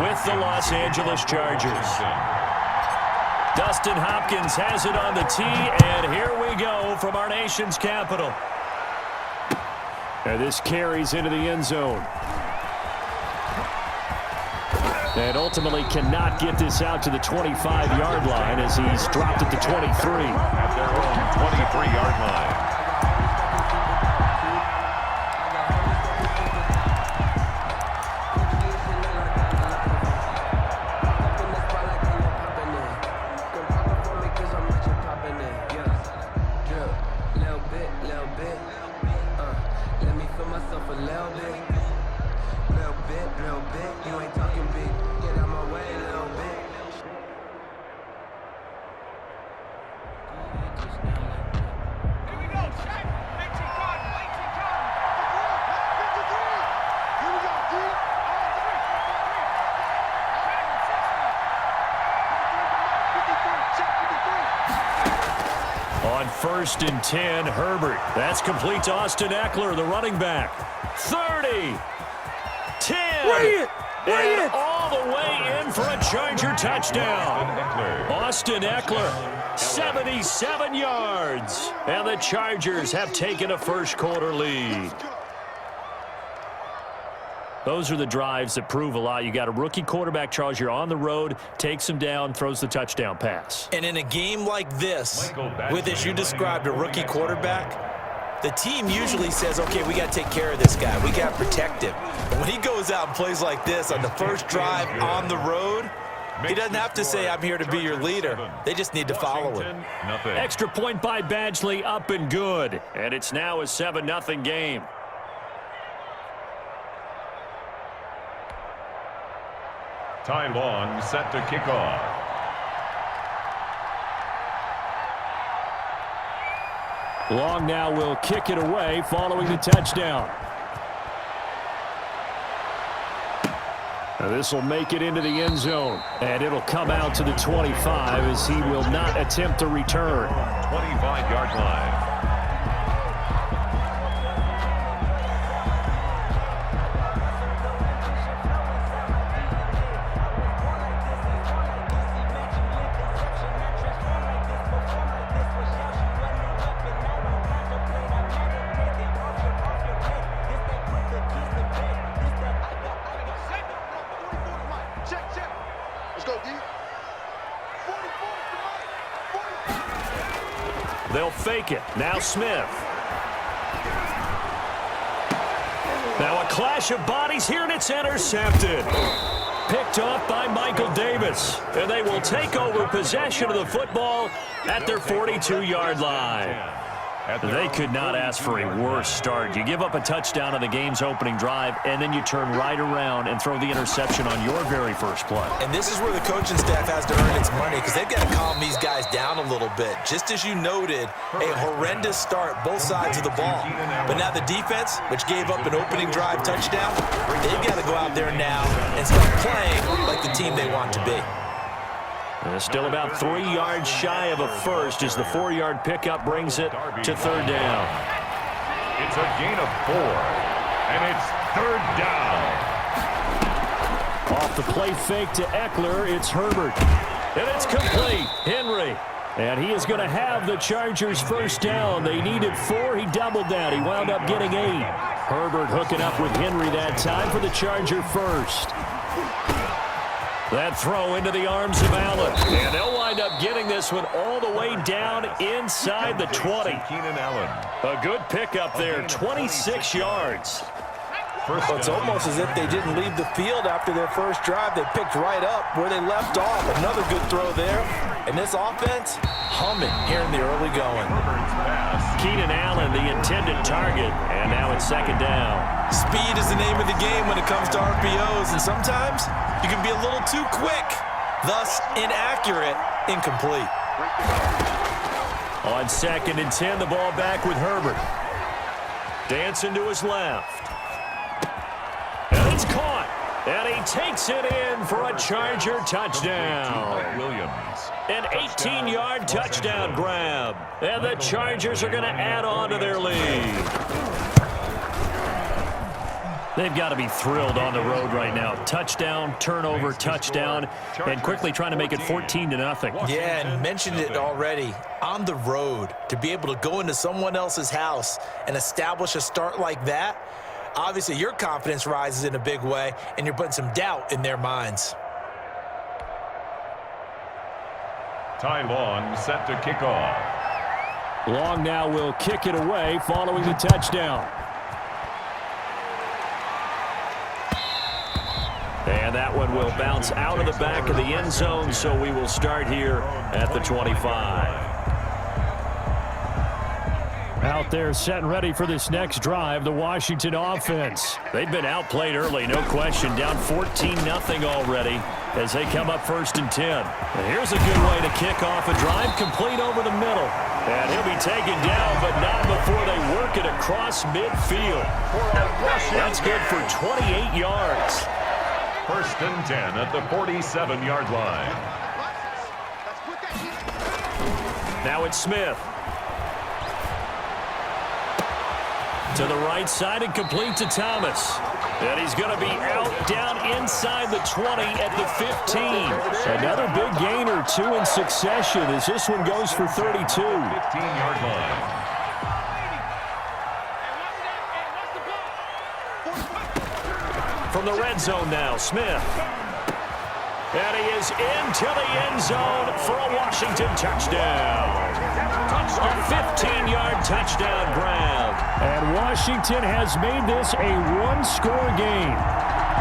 with the Los Angeles Chargers. Dustin Hopkins has it on the tee, and here we go from our nation's capital. And this carries into the end zone. And ultimately cannot get this out to the 25-yard line as he's dropped at the 23. At their own 23-yard line. On 1st and 10, Herbert. That's complete to Austin Eckler, the running back. 30, 10, and all the way in for a Charger touchdown. Austin Eckler, 77 yards. And the Chargers have taken a first-quarter lead. Those are the drives that prove a lot. You got a rookie quarterback, Charles. You're on the road, takes him down, throws the touchdown pass. And in a game like this, with, as you described, a rookie quarterback, the team usually says, okay, we got to take care of this guy. We got to protect him. But when he goes out and plays like this on the first drive on the road, he doesn't have to say, I'm here to be your leader. They just need to follow him. Extra point by Badgley, up and good. And it's now a 7-0 game. Ty Long set to kick off. Long now will kick it away following the touchdown. Now this will make it into the end zone. And it'll come out to the 25 as he will not attempt to return. 25-yard line. They'll fake it. Now Smith. Now a clash of bodies here, and it's intercepted. Picked off by Michael Davis. And they will take over possession of the football at their 42-yard line. They could not ask for a worse start. You give up a touchdown on the game's opening drive, and then you turn right around and throw the interception on your very first play. And this is where the coaching staff has to earn its money, because they've got to calm these guys down a little bit. Just as you noted, a horrendous start both sides of the ball. But now the defense, which gave up an opening drive touchdown, they've got to go out there now and start playing like the team they want to be. And still about 3 yards shy of a first as the 4-yard pickup brings it to third down. It's a gain of 4, and it's third down. Off the play fake to Eckler, it's Herbert. And it's complete. Henry. And he is going to have the Chargers first down. They needed 4. He doubled that. He wound up getting 8. Herbert hooking up with Henry that time for the Charger first. That throw into the arms of Allen. And they'll wind up getting this one all the way down inside the 20. Keenan Allen. A good pickup there, 26 yards. Well, it's almost as if they didn't leave the field after their first drive. They picked right up where they left off. Another good throw there. And this offense, humming here in the early going. Keenan Allen, the intended target, and now it's second down. Speed is the name of the game when it comes to RPOs, and sometimes you can be a little too quick, thus inaccurate, incomplete. On 2nd and 10, the ball back with Herbert. Dancing to his left. And it's caught. And he takes it in for a Charger touchdown. Williams. An 18-yard touchdown grab. And the Chargers are going to add on to their lead. They've got to be thrilled on the road right now. Touchdown, turnover, touchdown, and quickly trying to make it 14-0. Yeah, and mentioned it already. On the road, to be able to go into someone else's house and establish a start like that, obviously your confidence rises in a big way, and you're putting some doubt in their minds. Ty Long set to kick off. Long now will kick it away following the touchdown. And that one will bounce out of the back of the end zone, so we will start here at the 25. Out there set and ready for this next drive, the Washington offense. They've been outplayed early, no question, down 14-0 already as they come up 1st and 10. And here's a good way to kick off a drive, complete over the middle. And he'll be taken down, but not before they work it across midfield. That's good for 28 yards. 1st and 10 at the 47-yard line. Now it's Smith. To the right side and complete to Thomas. And he's going to be out down inside the 20 at the 15. Another big gain or 2 in succession as this one goes for 32. 15-yard line. From the red zone now, Smith. And he is into the end zone for a Washington touchdown. A 15-yard touchdown grab. And Washington has made this a one-score game.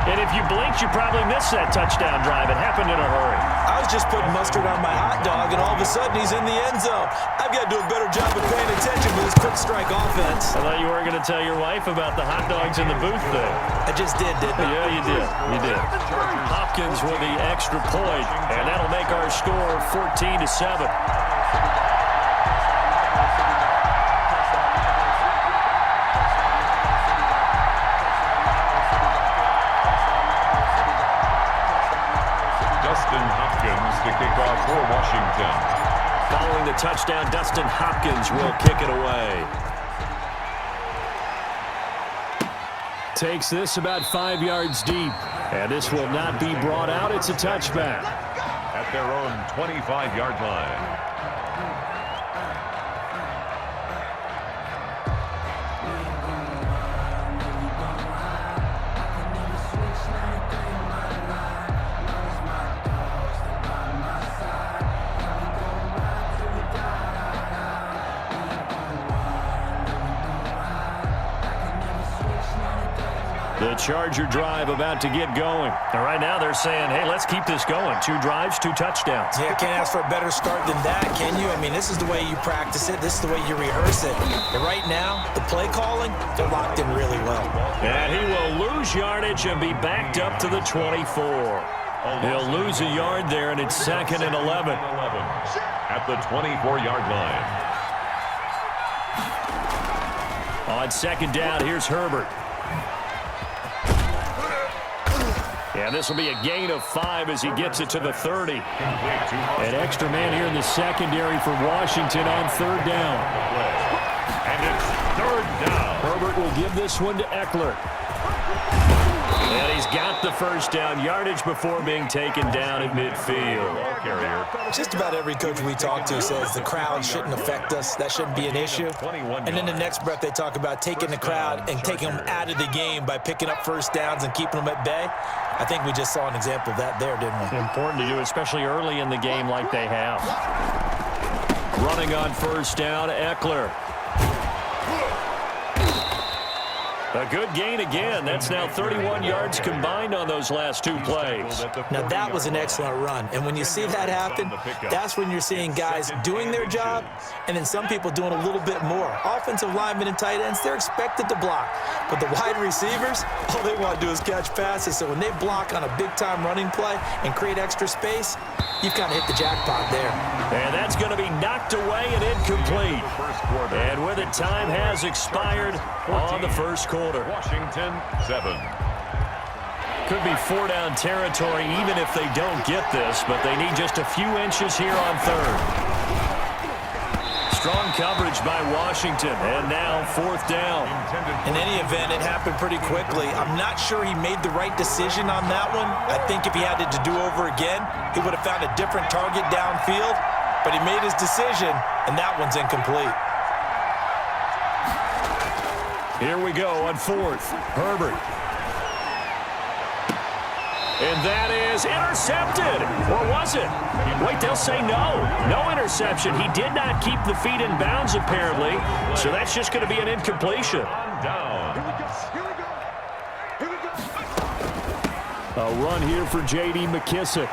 And if you blinked, you probably missed that touchdown drive. It happened in a hurry. I was just putting mustard on my hot dog, and all of a sudden he's in the end zone. I've got to do a better job of paying attention with this quick strike offense. I thought you were going to tell your wife about the hot dogs in the booth there. I just didn't I? Yeah, you did. You did. Hopkins with the extra point, and that'll make our score 14-7. To kick off for Washington. Following the touchdown, Dustin Hopkins will kick it away. Takes this about 5 yards deep. And this will not be brought out. It's a touchback. At their own 25-yard line. The Charger drive about to get going. And right now they're saying, hey, let's keep this going. 2 drives, 2 touchdowns. Yeah, can't ask for a better start than that, can you? I mean, this is the way you practice it. This is the way you rehearse it. And right now, the play calling, they're locked in really well. And he will lose yardage and be backed up to the 24. He'll lose a yard there, and it's 2nd and 11. At the 24-yard line. On 2nd down, here's Herbert. Yeah, this will be a gain of 5 as he gets it to the 30. An extra man here in the secondary for Washington on 3rd down. And it's 3rd down. Herbert will give this one to Eckler. And he's got the 1st down, yardage before being taken down at midfield. Just about every coach we talk to says the crowd shouldn't affect us. That shouldn't be an issue. And in the next breath, they talk about taking the crowd and taking them out of the game by picking up 1st downs and keeping them at bay. I think we just saw an example of that there, didn't we? Important to do, especially early in the game like they have. Running on 1st down, Eckler. A good gain again. That's now 31 yards combined on those last 2 plays. Now, that was an excellent run. And when you see that happen, that's when you're seeing guys doing their job and then some people doing a little bit more. Offensive linemen and tight ends, they're expected to block. But the wide receivers, all they want to do is catch passes. So when they block on a big-time running play and create extra space, you've kind of hit the jackpot there. And that's going to be knocked away and incomplete. And with it, time has expired on the 1st quarter. Washington 7. Could be 4-down territory even if they don't get this, but they need just a few inches here on 3rd. Strong coverage by Washington, and now 4th down. In any event, it happened pretty quickly. I'm not sure he made the right decision on that one. I think if he had it to do over again, he would have found a different target downfield, but he made his decision, and that one's incomplete. Here we go on 4th. Herbert. And that is intercepted. Or was it? Wait, they'll say no. No interception. He did not keep the feet in bounds, apparently. So that's just going to be an incompletion. A run here for J.D. McKissick.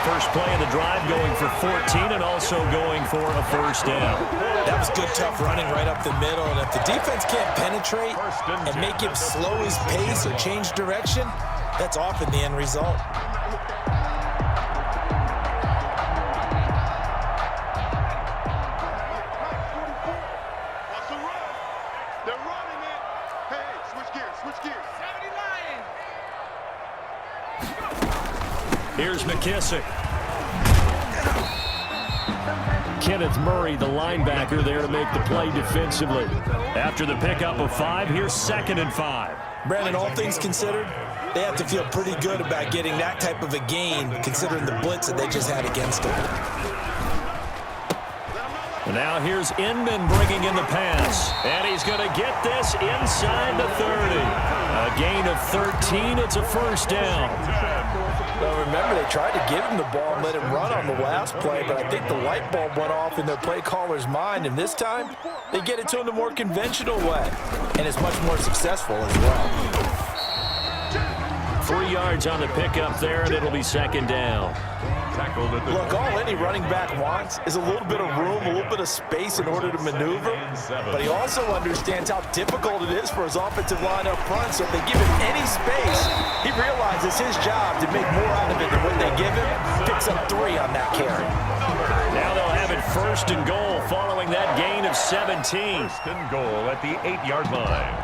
First play of the drive going for 14 and also going for a 1st down. That was good, tough running right up the middle. And if the defense can't penetrate and make him slow his pace or change direction, that's often the end result. They're running it. Hey, switch gears, switch gears. 70 Lions. Here's McKissick. Kenneth Murray, the linebacker, there to make the play defensively. After the pickup of 5, here's 2nd and 5. Brandon, all things considered, they have to feel pretty good about getting that type of a gain, considering the blitz that they just had against them. And now here's Inman bringing in the pass. And he's going to get this inside the 30. A gain of 13. It's a 1st down. Well, remember, they tried to give him the ball and let him run on the last play, but I think the light bulb went off in their play caller's mind, and this time they get it to him the more conventional way, and it's much more successful as well. 3 yards on the pickup there, and it'll be 2nd down. Look, all any running back wants is a little bit of room, a little bit of space in order to maneuver, but he also understands how difficult it is for his offensive line up front, so if they give him any space, he realizes his job to make more out of it than what they give him, picks up 3 on that carry. Now they'll have it 1st and goal following that gain of 17. 1st and goal at the 8-yard line.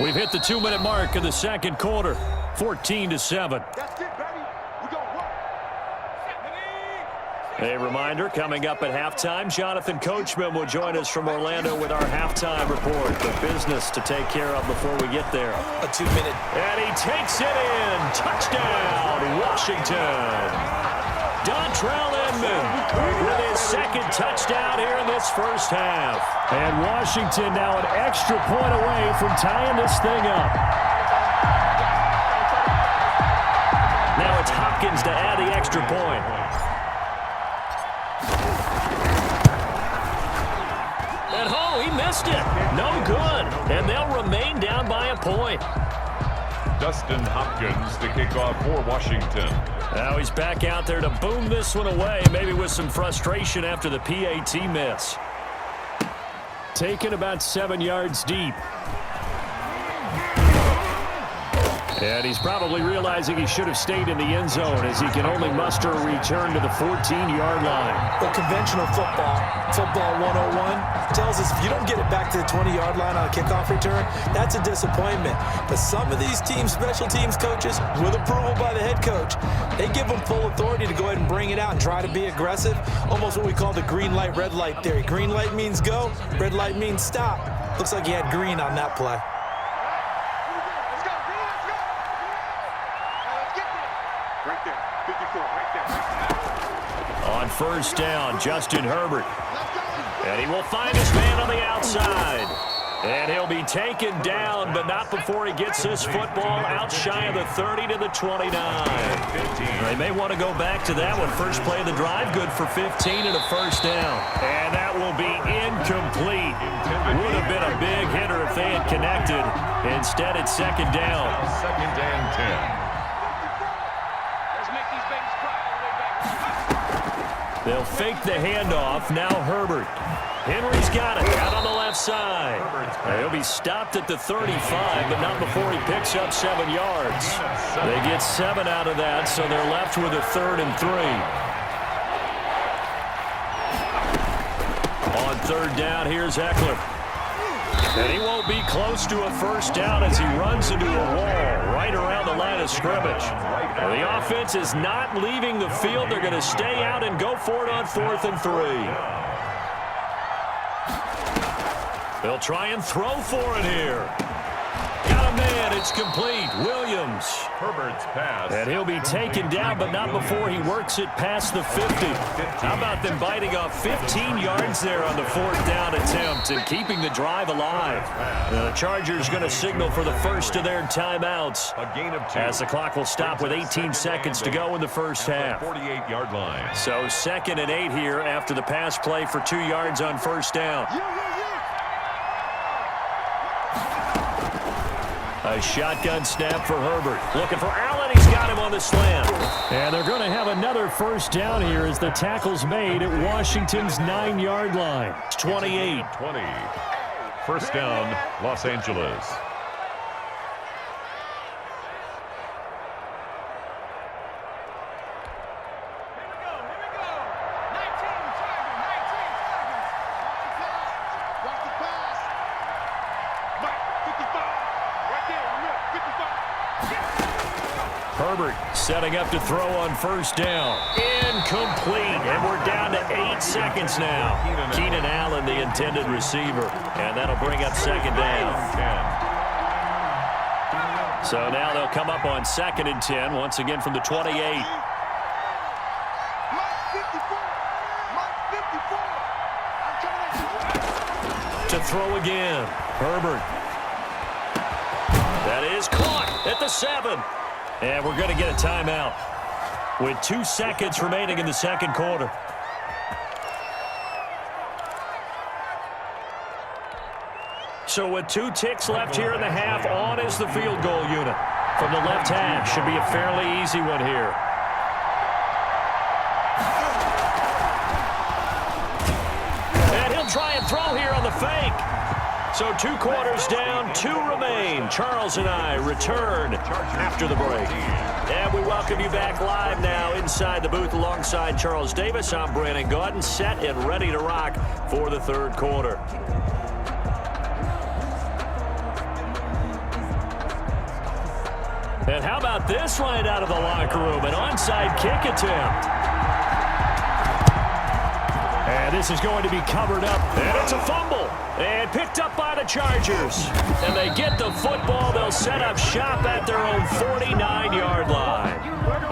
We've hit the 2-minute mark of the 2nd quarter. 14-7. That's it, baby. We gonna work. A reminder, coming up at halftime, Jonathan Coachman will join us from Orlando with our halftime report. The business to take care of before we get there. A 2-minute. And he takes it in. Touchdown, Washington. Dontrell Inman with his 2nd touchdown here in this 1st half. And Washington now an extra point away from tying this thing up. Now it's Hopkins to add the extra point. And oh, he missed it. No good. And they'll remain down by a point. Dustin Hopkins to kick off for Washington. Now he's back out there to boom this one away, maybe with some frustration after the PAT miss. Taken about 7 yards deep. And he's probably realizing he should have stayed in the end zone as he can only muster a return to the 14-yard line. But conventional football 101, tells us if you don't get it back to the 20-yard line on a kickoff return, that's a disappointment. But some of these teams, special teams coaches, with approval by the head coach, they give them full authority to go ahead and bring it out and try to be aggressive. Almost what we call the green light, red light theory. Green light means go, red light means stop. Looks like he had green on that play. On 1st down, Justin Herbert. And he will find his man on the outside. And he'll be taken down, but not before he gets this football out shy of the 30 to the 29. They may want to go back to that one. First play of the drive, good for 15 and a 1st down. And that will be incomplete. Would have been a big hitter if they had connected. Instead, it's 2nd down. 2nd and 10. They'll fake the handoff. Now Herbert. Henry's got it out on the left side. He'll be stopped at the 35, but not before he picks up 7 yards. They get 7 out of that, so they're left with a 3rd and 3. On 3rd down, here's Eckler. And he won't be close to a first down as he runs into a wall right around the line of scrimmage. And the offense is not leaving the field. They're going to stay out and go for it on 4th and 3. They'll try and throw for it here. Got a man. It's complete. Williams. Herbert's pass. And he'll be taken down, but not before he works it past the 50. How about them biting off 15 yards there on the 4th down attempt and keeping the drive alive? Now, the Chargers going to signal for the first of their timeouts A gain of 2. as the clock will stop with 18 seconds to go in the first half. 48-yard line. So 2nd and 8 here after the pass play for 2 yards on first down. A shotgun snap for Herbert. Looking for Allen. He's got him on the slant. And they're going to have another first down here as the tackle's made at Washington's 9-yard line. It's 28. 20. First down, Los Angeles. Herbert setting up to throw on first down. Incomplete. And we're down to 8 seconds now. Keenan Allen, the intended receiver. And that'll bring up 2nd down. So now they'll come up on 2nd and 10, once again from the 28. To throw again. Herbert. That is caught at the 7. And we're going to get a timeout with 2 seconds remaining in the second quarter. So with 2 ticks left here in the half, on is the field goal unit from the left hash. Should be a fairly easy one here. And he'll try and throw here on the fake. So 2 quarters down, 2 remain. Charles and I return after the break. And we welcome you back live now inside the booth alongside Charles Davis. I'm Brandon Gaudin, set and ready to rock for the 3rd quarter. And how about this right out of the locker room? An onside kick attempt. And this is going to be covered up. And it's a fumble. And picked up by the Chargers. And they get the football. They'll set up shop at their own 49-yard line.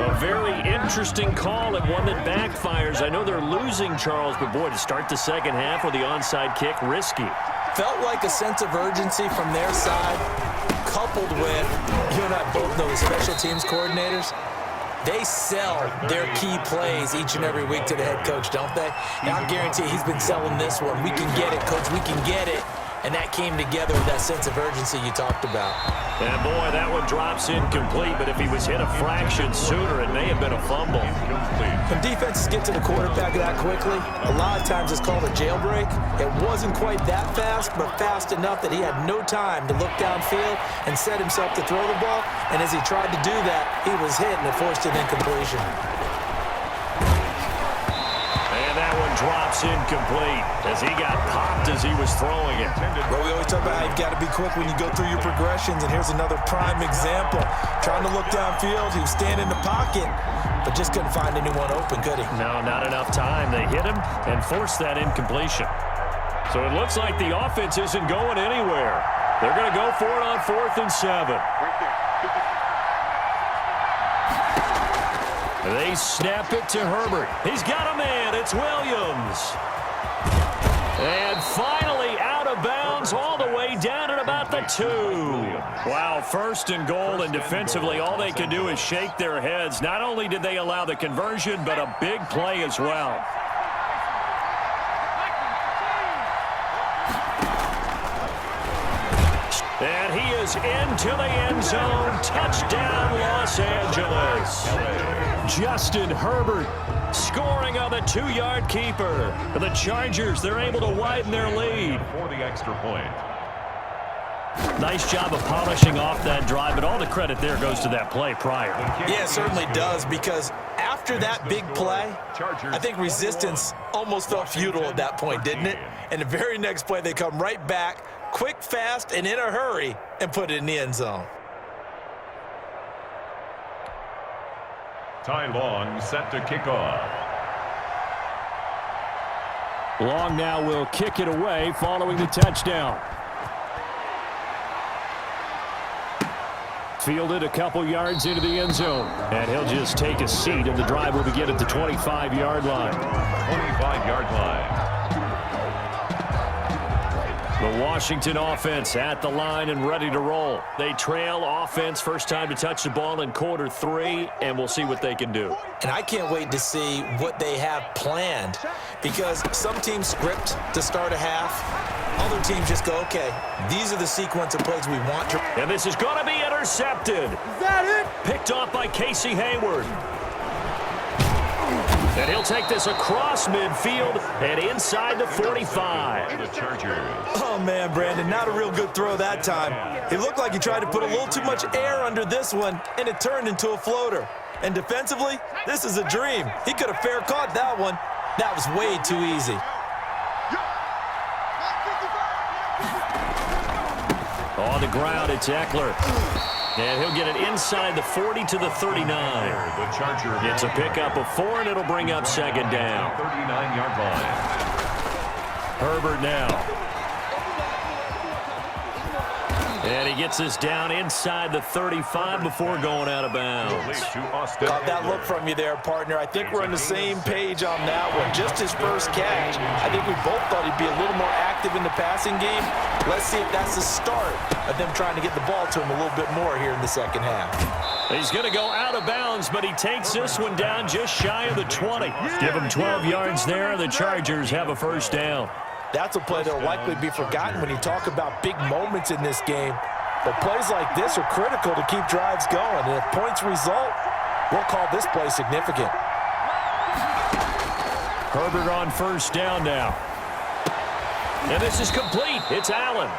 A very interesting call and one that backfires. I know they're losing, Charles, but boy, to start the second half with the onside kick, risky. Felt like a sense of urgency from their side, coupled with, you and I both know the special teams coordinators. They sell their key plays each and every week to the head coach, don't they? And I guarantee he's been selling this one. We can get it, coach. We can get it. And that came together with that sense of urgency you talked about. And boy, that one drops incomplete. But if he was hit a fraction sooner, it may have been a fumble. When defenses get to the quarterback that quickly, a lot of times it's called a jailbreak. It wasn't quite that fast, but fast enough that he had no time to look downfield and set himself to throw the ball. And as he tried to do that, he was hit and it forced an incompletion. And that one drops incomplete as he got popped as he was throwing it. Well, we always talk about how you've got to be quick when you go through your progressions, and here's another prime example. Trying to look downfield, he was standing in the pocket, but just couldn't find anyone open, could he? No, not enough time. They hit him and forced that incompletion. So it looks like the offense isn't going anywhere. They're going to go for it on 4th and 7. They snap it to Herbert. He's got a man. It's Williams. And finally out of bounds all the way down at about the 2. Wow, 1st and goal, and defensively all they can do is shake their heads. Not only did they allow the conversion, but a big play as well. And he is into the end zone. Touchdown, Los Angeles. Justin Herbert Scoring on the 2-yard keeper. The Chargers, they're able to widen their lead. For the extra point. Nice job of polishing off that drive, but all the credit there goes to that play prior. Yeah, it certainly does, because after that big play, I think resistance almost felt futile at that point, didn't it? And the very next play, they come right back, quick, fast, and in a hurry, and put it in the end zone. Ty Long set to kick off. Long now will kick it away following the touchdown. Fielded a couple yards into the end zone. And he'll just take a seat, and the drive will begin at the 25-yard line. 25-yard line. The Washington offense at the line and ready to roll. They trail offense, first time to touch the ball in quarter 3, and we'll see what they can do. And I can't wait to see what they have planned, because some teams script to start a half. Other teams just go, okay, these are the sequence of plays we want to. And this is going to be intercepted. Is that it? Picked off by Casey Hayward. And he'll take this across midfield and inside the 45. The Chargers. Oh, man, Brandon, not a real good throw that time. It looked like he tried to put a little too much air under this one, and it turned into a floater. And defensively, this is a dream. He could have fair caught that one. That was way too easy. On the ground, it's Eckler. And he'll get it inside the 40 to the 39. The Charger. It's a pickup of 4, and it'll bring up second down. 39-yard line. Herbert now. And he gets this down inside the 35 before going out of bounds. Got that look from you there, partner. I think we're on the same page on that one. Just his first catch. I think we both thought he'd be a little more active in the passing game. Let's see if that's the start of them trying to get the ball to him a little bit more here in the second half. He's going to go out of bounds, but he takes this one down just shy of the 20. Give him 12 yards there. The Chargers have a first down. That's a play that will likely be forgotten when you talk about big moments in this game. But plays like this are critical to keep drives going. And if points result, we'll call this play significant. Herbert on first down now. And this is complete. It's Allen.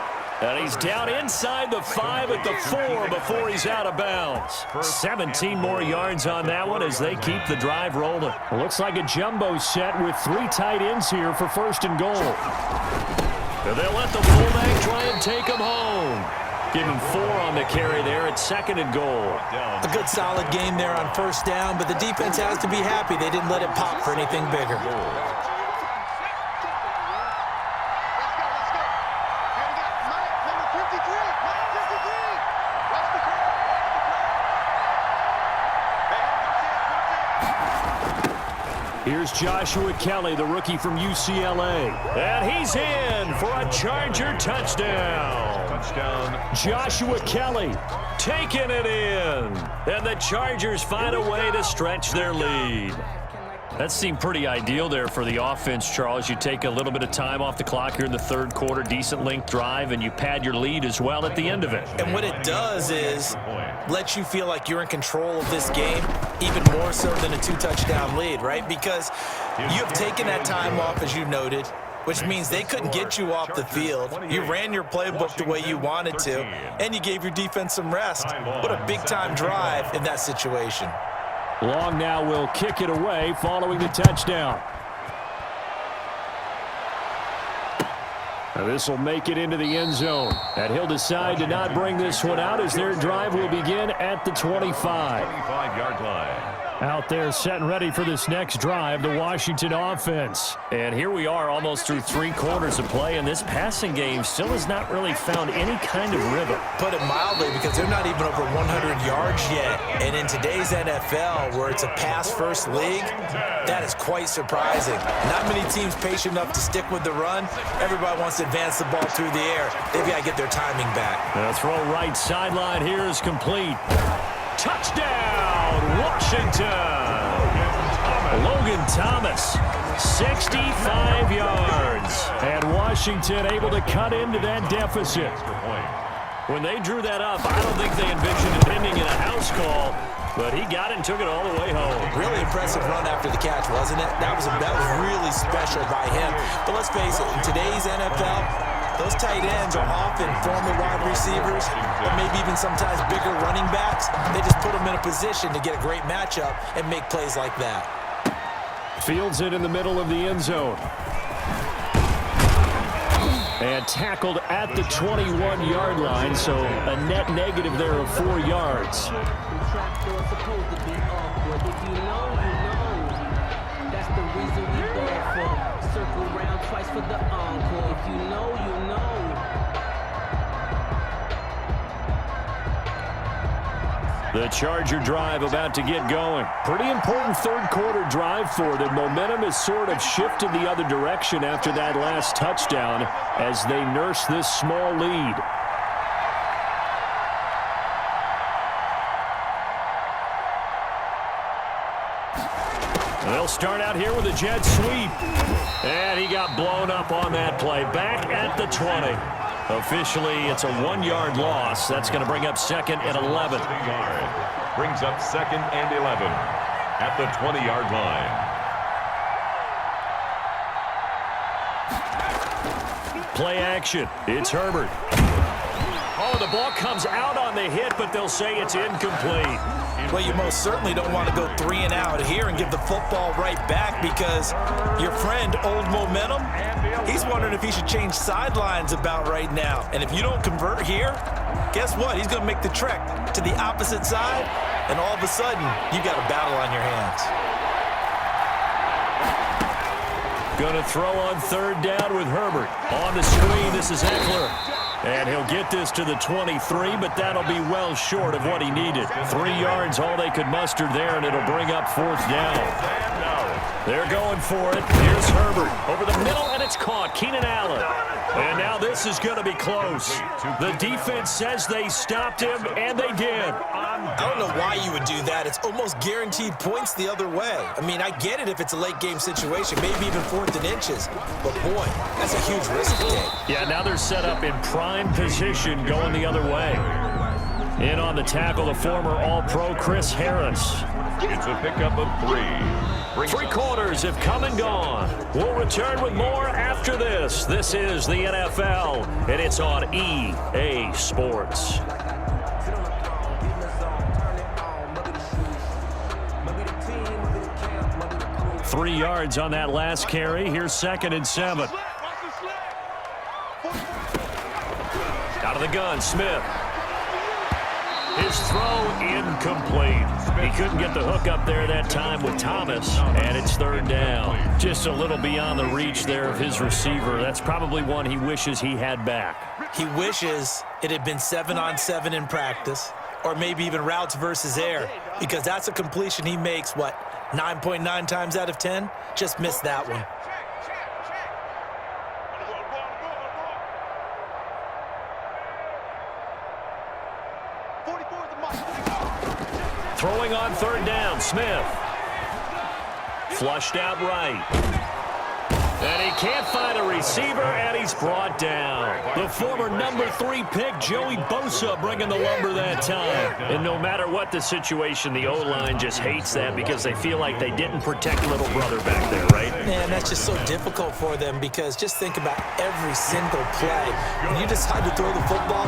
And he's down inside the 5 at the 4 before he's out of bounds. 17 more yards on that one as they keep the drive rolling. Looks like a jumbo set with 3 tight ends here for first and goal. And they'll let the fullback try and take him home. Give him 4 on the carry there at second and goal. A good solid game there on first down, but the defense has to be happy they didn't let it pop for anything bigger. Here's Joshua Kelly, the rookie from UCLA. And he's in for a Charger touchdown. Joshua Kelly taking it in. And the Chargers find a way to stretch their lead. That seemed pretty ideal there for the offense, Charles. You take a little bit of time off the clock here in the third quarter, decent length drive, and you pad your lead as well at the end of it. And what it does is let you feel like you're in control of this game, even more so than a 2-touchdown lead, right? Because you have taken that time off, as you noted, which means they couldn't get you off the field. You ran your playbook the way you wanted to, and you gave your defense some rest. What a big-time drive in that situation. Long now will kick it away following the touchdown. Now this will make it into the end zone. And he'll decide to not bring this one out as their drive will begin at the 25. 25-yard line. Out there set and ready for this next drive, the Washington offense. And here we are almost through 3 quarters of play, and this passing game still has not really found any kind of rhythm. Put it mildly, because they're not even over 100 yards yet. And in today's NFL, where it's a pass-first league, that is quite surprising. Not many teams patient enough to stick with the run. Everybody wants to advance the ball through the air. They've got to get their timing back. The throw right sideline here is complete. Touchdown, Washington! Logan Thomas, 65 yards. And Washington able to cut into that deficit. When they drew that up, I don't think they envisioned it ending in a house call. But he got it and took it all the way home. Really impressive run after the catch, wasn't it? That was really special by him. But let's face it, in today's NFL, those tight ends are often former wide receivers, or maybe even sometimes bigger running backs. They just put them in a position to get a great matchup and make plays like that. Fields it in the middle of the end zone. And tackled at the 21-yard line, so a net negative there of 4 yards. That's the reason we go for circle round twice for the encore. If you know, you know. The Charger drive about to get going. Pretty important third quarter drive for them. Momentum has sort of shifted the other direction after that last touchdown as they nurse this small lead. They'll start out here with a jet sweep. And he got blown up on that play. Back at the 20. Officially, it's a 1-yard loss. That's going to bring up 2nd and 11. Brings up 2nd and 11 at the 20-yard line. Play action. It's Herbert. Oh, the ball comes out on the hit, but they'll say it's incomplete. Well, you most certainly don't want to go 3 and out here and give the football right back because your friend, Old Momentum, he's wondering if he should change sidelines about right now. And if you don't convert here, guess what? He's going to make the trek to the opposite side, and all of a sudden, you got a battle on your hands. Going to throw on 3rd down with Herbert. On the screen, this is Eckler. And he'll get this to the 23, but that'll be well short of what he needed. 3 yards, all they could muster there, and it'll bring up 4th down. They're going for it. Here's Herbert over the middle, and it's caught. Keenan Allen. And now this is going to be close. The defense says they stopped him, and they did. I don't know why you would do that. It's almost guaranteed points the other way. I mean, I get it if it's a late-game situation, maybe even 4th and inches. But, boy, that's a huge risk to take. Yeah, now they're set up in prime position going the other way. In on the tackle, the former All-Pro Chris Harris. It's a pickup of 3. 3 quarters have come and gone. We'll return with more after this. This is the NFL, and it's on EA Sports. 3 yards on that last carry. Here's 2nd and 7. Out of the gun, Smith. His throw incomplete. He couldn't get the hook up there that time with Thomas, and it's 3rd down. Just a little beyond the reach there of his receiver. That's probably one he wishes he had back. He wishes it had been 7-on-7 in practice, or maybe even routes versus air, because that's a completion he makes, 9.9 times out of 10? Just missed that one. Throwing on 3rd down, Smith. Flushed out right. And he can't find a receiver, and he's brought down. The former number 3 pick, Joey Bosa, bringing the lumber that time. And no matter what the situation, the O-line just hates that because they feel like they didn't protect little brother back there, right? Man, that's just so difficult for them because just think about every single play. When you decide to throw the football,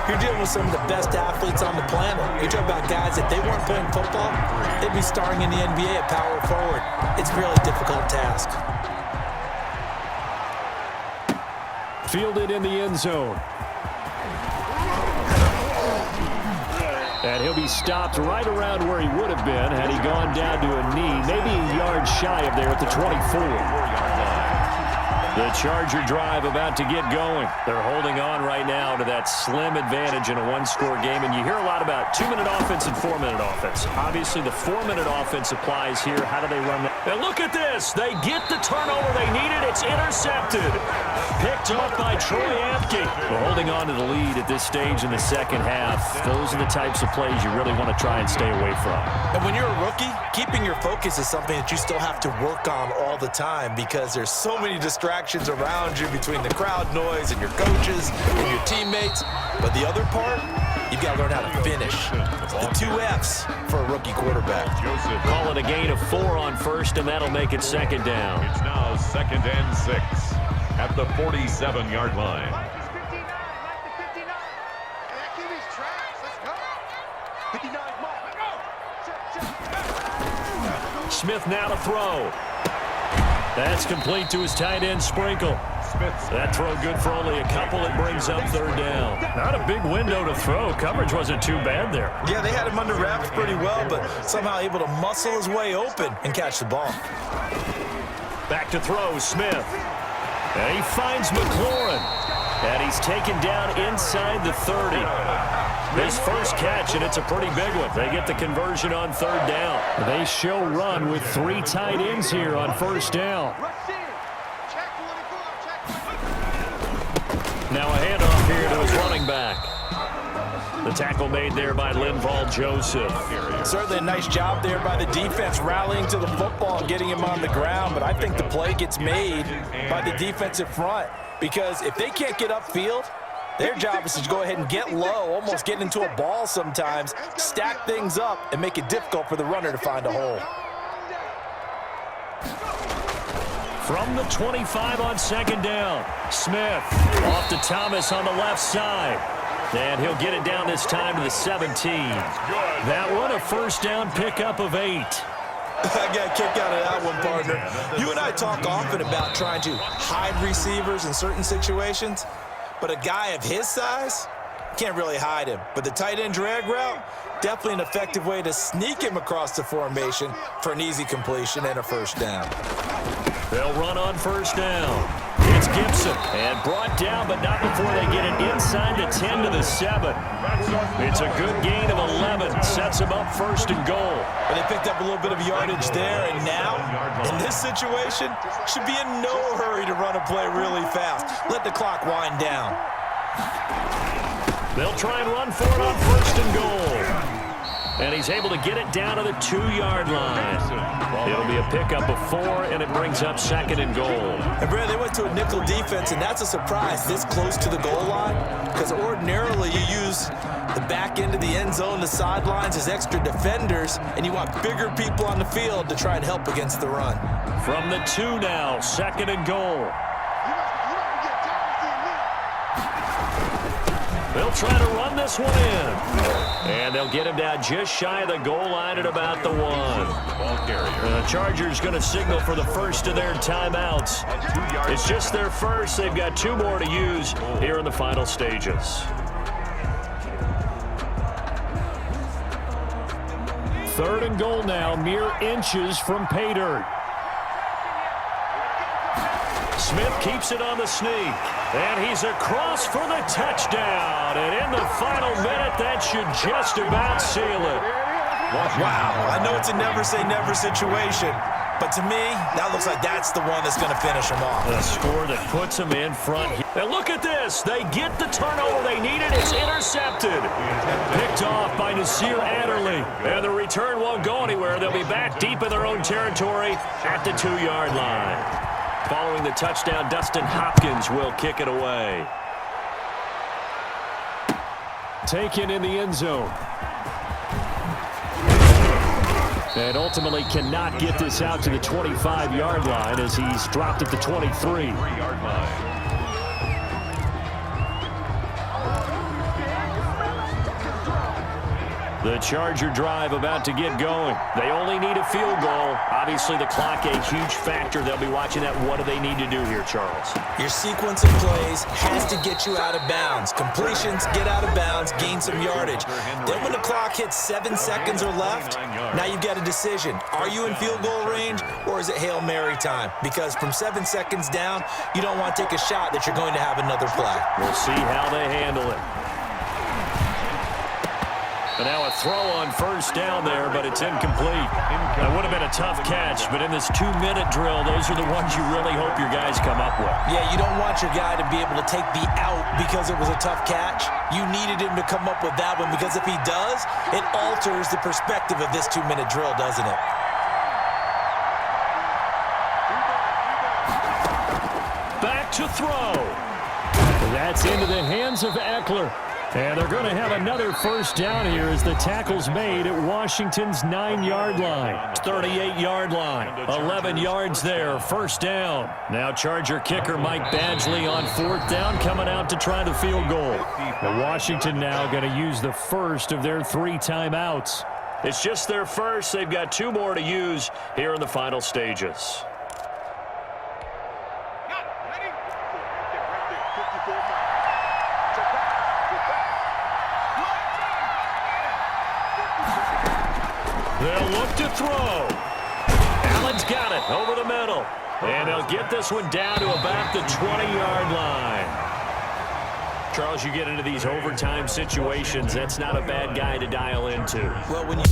you're dealing with some of the best athletes on the planet. You're talking about guys, if they weren't playing football, they'd be starring in the NBA at power forward. It's a really difficult task. Fielded in the end zone. And he'll be stopped right around where he would have been had he gone down to a knee, maybe a yard shy of there at the 24. The Charger drive about to get going. They're holding on right now to that slim advantage in a 1-score game. And you hear a lot about 2-minute offense and 4-minute offense. Obviously, the 4-minute offense applies here. How do they run that? And look at this. They get the turnover they needed. It's intercepted. Picked up by Troy Apke. We're holding on to the lead at this stage in the second half. Those are the types of plays you really want to try and stay away from. And when you're a rookie, keeping your focus is something that you still have to work on all the time because there's so many distractions around you between the crowd noise and your coaches and your teammates. But the other part, you've got to learn how to finish. The 2 F's for a rookie quarterback. Call it a gain of 4 on first, and that'll make it second down. It's now 2nd and 6 at the 47-yard line. Smith now to throw. That's complete to his tight end, Sprinkle. That throw good for only a couple. It brings up 3rd down. Not a big window to throw. Coverage wasn't too bad there. Yeah, they had him under wraps pretty well, but somehow able to muscle his way open and catch the ball. Back to throw, Smith. And he finds McLaurin. And he's taken down inside the 30. His first catch, and it's a pretty big one. They get the conversion on 3rd down. They show run with 3 tight ends here on 1st down. Now a handoff here to his running back. The tackle made there by Linval Joseph. Certainly a nice job there by the defense rallying to the football and getting him on the ground, but I think the play gets made by the defensive front because if they can't get upfield, their job is to go ahead and get low, almost get into a ball sometimes, stack things up, and make it difficult for the runner to find a hole. From the 25 on 2nd down, Smith off to Thomas on the left side. And he'll get it down this time to the 17. That one, a 1st down pickup of 8. I got a kick out of that one, partner. You and I talk often about trying to hide receivers in certain situations, but a guy of his size can't really hide him. But the tight end drag route, definitely an effective way to sneak him across the formation for an easy completion and a 1st down. They'll run on 1st down. It's Gibson, and brought down, but not before they get it inside the 10 to the 7. It's a good gain of 11. Sets them up 1st and goal. But they picked up a little bit of yardage there, and now, in this situation, should be in no hurry to run a play really fast. Let the clock wind down. They'll try and run for it on 1st and goal. And he's able to get it down to the 2-yard line. It'll be a pickup of 4, and it brings up 2nd and goal. And, Brad, they went to a nickel defense, and that's a surprise this close to the goal line because ordinarily you use the back end of the end zone, the sidelines as extra defenders, and you want bigger people on the field to try and help against the run. From the 2 now, 2nd and goal. They'll try to run this one in. And they'll get him down just shy of the goal line at about the 1. The Chargers going to signal for the first of their timeouts. It's just their first. They've got 2 more to use here in the final stages. 3rd and goal now, mere inches from pay dirt. Smith keeps it on the sneak. And he's across for the touchdown. And in the final minute, that should just about seal it. Wow. I know it's a never-say-never situation, but to me, that looks like that's the one that's going to finish him off. A score that puts him in front. And look at this. They get the turnover they needed. It's intercepted. Picked off by Nasir Adderley. And the return won't go anywhere. They'll be back deep in their own territory at the 2-yard line. Following the touchdown, Dustin Hopkins will kick it away. Taken in the end zone. And ultimately cannot get this out to the 25-yard line as he's dropped at the 23. The Charger drive about to get going. They only need a field goal. Obviously, the clock a huge factor. They'll be watching that. What do they need to do here, Charles? Your sequence of plays has to get you out of bounds. Completions, get out of bounds, gain some yardage. Then when the clock hits 7 seconds or left, now you've got a decision. Are you in field goal range, or is it Hail Mary time? Because from 7 seconds down, you don't want to take a shot that you're going to have another play. We'll see how they handle it. And now a throw on 1st down there, but it's incomplete. That would have been a tough catch, but in this 2-minute drill, those are the ones you really hope your guys come up with. Yeah, you don't want your guy to be able to take the out because it was a tough catch. You needed him to come up with that one because if he does, it alters the perspective of this 2-minute drill, doesn't it? Back to throw. That's into the hands of Eckler. And they're going to have another first down here as the tackle's made at Washington's 9-yard line. 38-yard line. 11 yards there. First down. Now Charger kicker Mike Badgley on fourth down, coming out to try the field goal. And Washington now going to use the first of their 3 timeouts. It's just their first. They've got 2 more to use here in the final stages. They'll look to throw. Allen's got it over the middle. And they'll get this one down to about the 20-yard line. Charles, you get into these overtime situations, that's not a bad guy to dial into. Well, when you